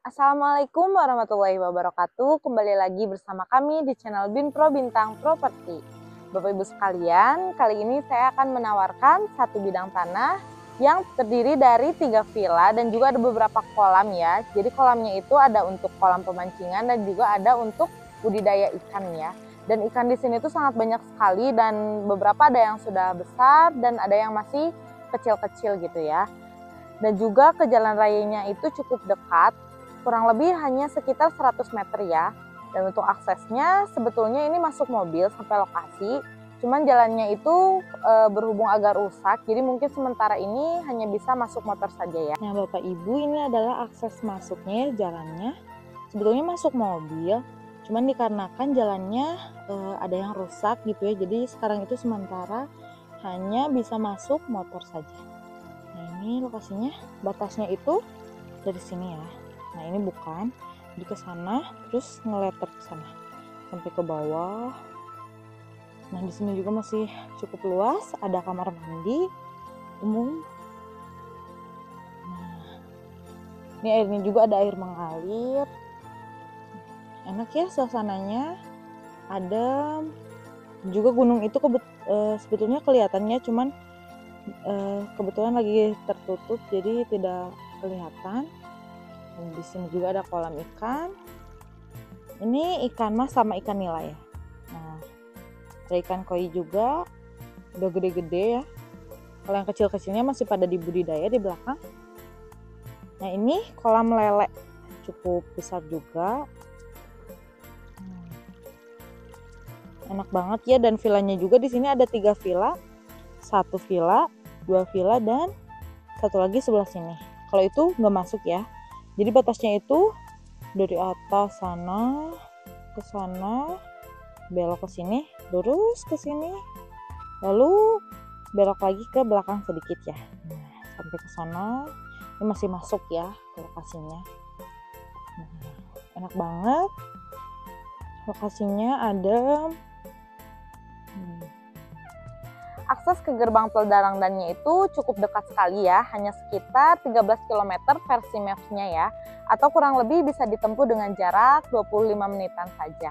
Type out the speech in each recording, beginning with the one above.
Assalamualaikum warahmatullahi wabarakatuh. Kembali lagi bersama kami di channel Binpro Bintang Properti. Bapak Ibu sekalian, kali ini saya akan menawarkan satu bidang tanah yang terdiri dari 3 villa dan juga ada beberapa kolam ya. Jadi kolamnya itu ada untuk kolam pemancingan dan juga ada untuk budidaya ikan ya. Dan ikan di sini tuh sangat banyak sekali dan beberapa ada yang sudah besar dan ada yang masih kecil-kecil gitu ya. Dan juga ke jalan rayanya itu cukup dekat, kurang lebih hanya sekitar 100 meter ya. Dan untuk aksesnya sebetulnya ini masuk mobil sampai lokasi, cuman jalannya itu berhubung agak rusak, jadi mungkin sementara ini hanya bisa masuk motor saja ya. Nah Bapak Ibu, ini adalah akses masuknya jalannya. Sebetulnya masuk mobil, cuman dikarenakan jalannya ada yang rusak gitu ya, jadi sekarang itu sementara hanya bisa masuk motor saja. Nah ini lokasinya, batasnya itu dari sini ya. Nah ini bukan, di ke sana terus ngeleter ke sana sampai ke bawah. Nah di sini juga masih cukup luas, ada kamar mandi umum. Nah ini airnya juga ada air mengalir, enak ya suasananya. Ada juga gunung itu sebetulnya kelihatannya, cuman kebetulan lagi tertutup jadi tidak kelihatan. Dan di sini juga ada kolam ikan. Ini ikan mas sama ikan nila ya. Nah, ada ikan koi juga, udah gede-gede ya. Kalau yang kecil-kecilnya masih pada dibudidaya di belakang. Nah ini kolam lele, cukup besar juga. Enak banget ya, dan villanya juga di sini ada 3 villa, 1 villa, 2 villa, dan satu lagi sebelah sini. Kalau itu nggak masuk ya. Jadi batasnya itu dari atas sana ke sana, belok ke sini, lurus ke sini, lalu belok lagi ke belakang sedikit ya. Nah, sampai ke sana. Ini masih masuk ya ke lokasinya. Nah, enak banget. Lokasinya ada akses ke gerbang tol Darangdannya itu cukup dekat sekali ya, hanya sekitar 13 km versi Maps-nya ya, atau kurang lebih bisa ditempuh dengan jarak 25 menitan saja.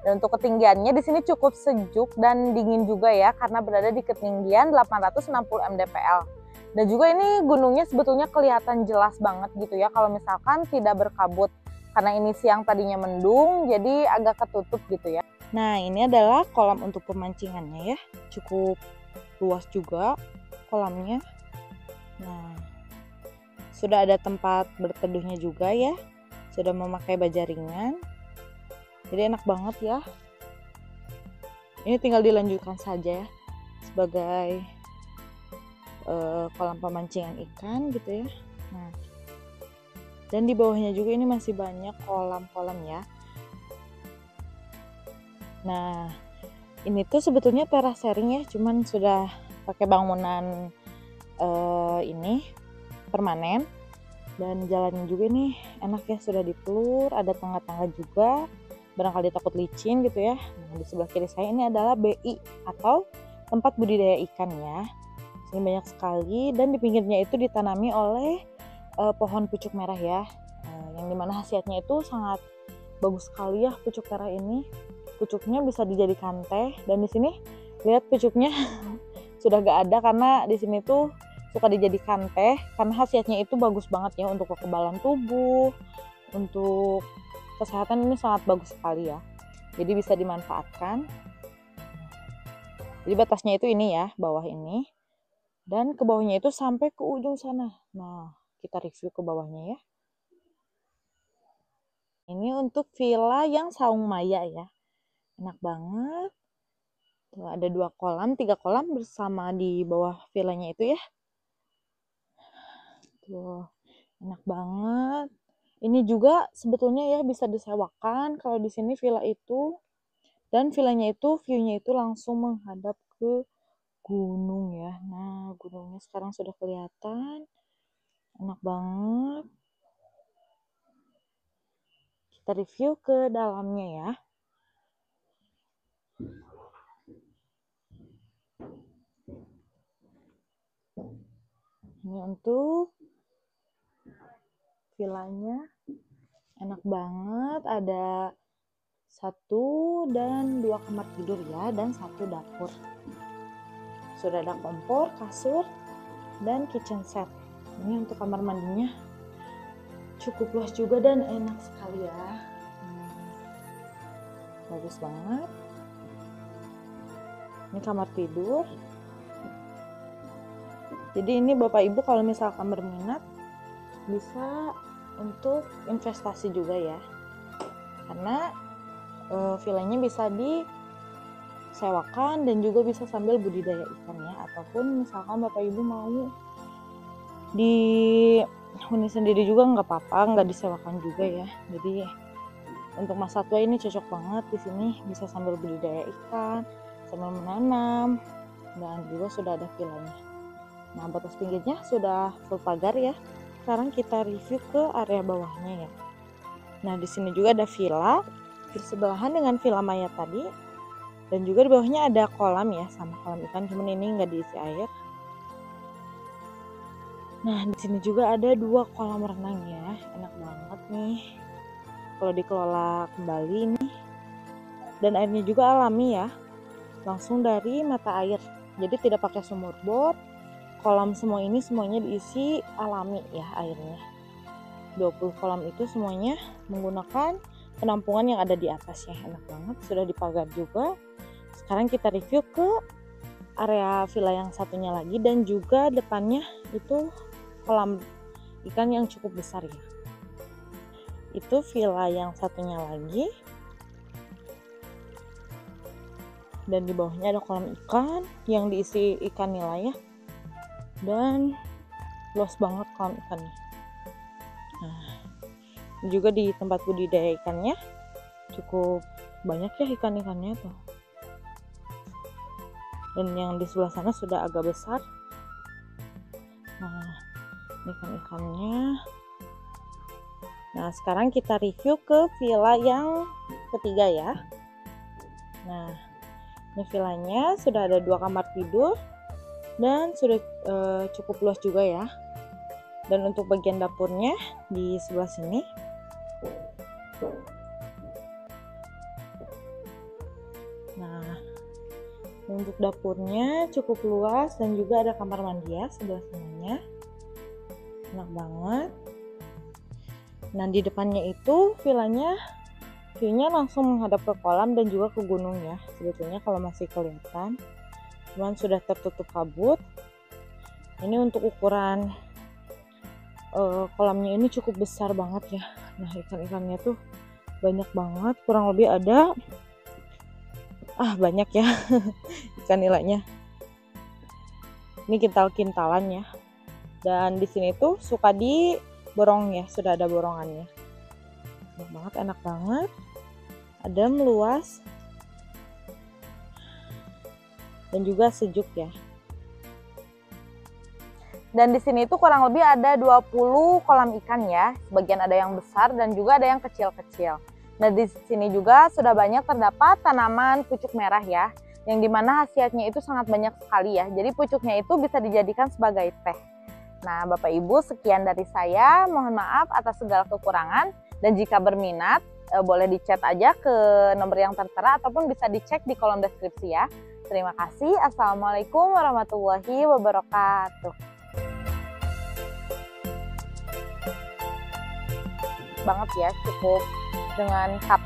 Dan untuk ketinggiannya di sini cukup sejuk dan dingin juga ya, karena berada di ketinggian 860 mdpl. Dan juga ini gunungnya sebetulnya kelihatan jelas banget gitu ya, kalau misalkan tidak berkabut. Karena ini siang tadinya mendung, jadi agak ketutup gitu ya. Nah ini adalah kolam untuk pemancingannya ya, cukup luas juga kolamnya. Nah sudah ada tempat berteduhnya juga ya, sudah memakai baja ringan, jadi enak banget ya. Ini tinggal dilanjutkan saja ya sebagai kolam pemancingan ikan gitu ya. Nah dan di bawahnya juga ini masih banyak kolam-kolam ya. Nah ini tuh sebetulnya terasering ya, cuman sudah pakai bangunan ini permanen. Dan jalannya juga nih enak ya, sudah dipelur, ada tangga-tangga juga, barangkali takut licin gitu ya. Nah, di sebelah kiri saya ini adalah BI atau tempat budidaya ikan ya. Ini banyak sekali, dan di pinggirnya itu ditanami oleh pohon pucuk merah ya, yang dimana khasiatnya itu sangat bagus sekali ya pucuk merah ini. Pucuknya bisa dijadikan teh, dan di sini lihat pucuknya sudah gak ada karena di sini tuh suka dijadikan teh karena khasiatnya itu bagus banget ya untuk kekebalan tubuh, untuk kesehatan ini sangat bagus sekali ya. Jadi bisa dimanfaatkan. Jadi batasnya itu ini ya, bawah ini. Dan ke bawahnya itu sampai ke ujung sana. Nah, kita review ke bawahnya ya. Ini untuk villa yang Saung Maya ya. Enak banget. Tuh, ada 2 kolam, 3 kolam bersama di bawah villanya itu ya. Tuh, enak banget. Ini juga sebetulnya ya bisa disewakan kalau di sini villa itu. Dan villanya itu view-nya itu langsung menghadap ke gunung ya. Nah, gunungnya sekarang sudah kelihatan. Enak banget. Kita review ke dalamnya ya. Ini untuk villanya. Enak banget, ada 1 dan 2 kamar tidur ya, dan 1 dapur. Sudah ada kompor, kasur, dan kitchen set. Ini untuk kamar mandinya cukup luas juga dan enak sekali ya. Bagus banget. Ini kamar tidur. Jadi ini Bapak Ibu kalau misalkan berminat bisa untuk investasi juga ya. Karena villanya bisa disewakan dan juga bisa sambil budidaya ikan ya. Ataupun misalkan Bapak Ibu mau dihuni sendiri juga nggak apa-apa, nggak disewakan juga ya. Jadi untuk masa tua ini cocok banget di sini, bisa sambil budidaya ikan, sambil menanam, dan juga sudah ada villanya. Nah, batas pinggirnya sudah full pagar ya. Sekarang kita review ke area bawahnya ya. Nah, di sini juga ada villa bersebelahan dengan Villa Maya tadi, dan juga di bawahnya ada kolam ya, sama kolam ikan, cuman ini nggak diisi air. Nah, di sini juga ada 2 kolam renang ya, enak banget nih kalau dikelola kembali nih. Dan airnya juga alami ya, langsung dari mata air, jadi tidak pakai sumur bor. Kolam semua ini semuanya diisi alami ya airnya. 20 kolam itu semuanya menggunakan penampungan yang ada di atas ya, enak banget, sudah dipagar juga. Sekarang kita review ke area villa yang satunya lagi, dan juga depannya itu kolam ikan yang cukup besar ya. Itu villa yang satunya lagi, dan di bawahnya ada kolam ikan yang diisi ikan nila ya, dan luas banget kolam ikannya. Nah, juga di tempat budidaya ikannya cukup banyak ya ikan-ikannya tuh. Dan yang di sebelah sana sudah agak besar. Nah, ikan-ikannya. Nah, sekarang kita review ke villa yang ketiga ya. Nah, ini villanya sudah ada 2 kamar tidur dan sudah cukup luas juga ya. Dan untuk bagian dapurnya di sebelah sini. Nah, untuk dapurnya cukup luas dan juga ada kamar mandi ya sebelah sananya. Enak banget. Nah, di depannya itu villanya view-nya langsung menghadap ke kolam dan juga ke gunung ya. Sebetulnya kalau masih kelihatan, cuman sudah tertutup kabut. Ini untuk ukuran kolamnya ini cukup besar banget ya. Nah, ikan-ikannya tuh banyak banget, kurang lebih ada banyak ya ikan nilainya. Ini kintal-kintalan ya. Dan di sini tuh suka diborong ya, sudah ada borongannya. Enak banget, adem, luas, dan juga sejuk ya. Dan di sini tuh kurang lebih ada 20 kolam ikan ya. Sebagian ada yang besar dan juga ada yang kecil-kecil. Nah, di sini juga sudah banyak terdapat tanaman pucuk merah ya, yang dimana khasiatnya itu sangat banyak sekali ya. Jadi pucuknya itu bisa dijadikan sebagai teh. Nah, Bapak Ibu, sekian dari saya. Mohon maaf atas segala kekurangan. Dan jika berminat, boleh di-chat aja ke nomor yang tertera ataupun bisa dicek di kolom deskripsi ya. Terima kasih. Assalamualaikum warahmatullahi wabarakatuh. Banget ya, cukup dengan cup